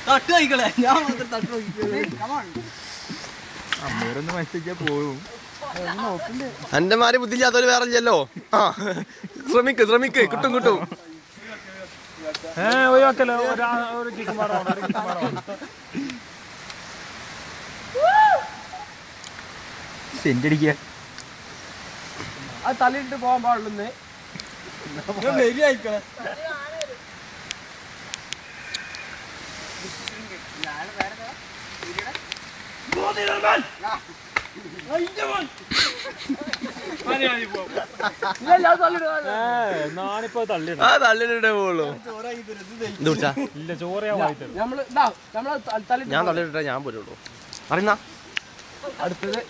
തട്ട് കഴിക്കളെ ഞാൻ മാത്രം തട്ട് നോക്കിക്കോളൂ. അമ്മേരൊന്ന് മനസ്സിലാക്കിയാ പോവും. എന്റെ മാരി ബുദ്ധിയില്ലാത്തവര് വേറെ ഇല്ലല്ലോ. ആ ശ്രമിക്ക് ശ്രമിക്ക്, കിട്ടും കിട്ടും. ഒഴിവാക്കല്ലോ. സെന്റ് അടിക്കുക. അത് തലയിട്ട് പോകാൻ പാടുള്ളൂ. വെരി ആയിക്കളെ. നാണിപ്പോ തള്ളിട. ആ തള്ളിട്ടേ പോവുള്ളൂ. ഇല്ല ചോറയാ ഞാൻ തള്ളിട്ടേ ഞാൻ പോരുള്ളൂ. അറിയുന്ന അടുത്തത്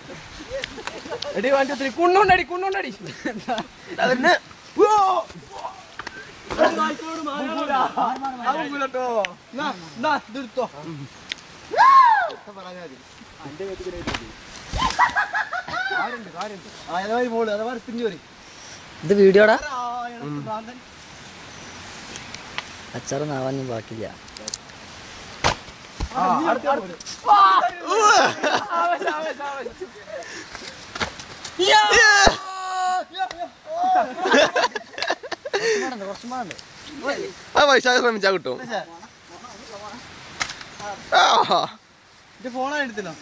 എടി വണ്ടി കുണ്ണുണ്ടടി കുണ്ണുണ്ടടി. അതന്നെ ഇതെടുത്തോ. ഇത് വീഡിയോടാ അച്ചാറൊന്നും ആവാനും ബാക്കില്ല. ആ വൈശാഖ ശ്രമിച്ചാ കിട്ടും. ഫോണാണ് എടുത്തില്ലോ.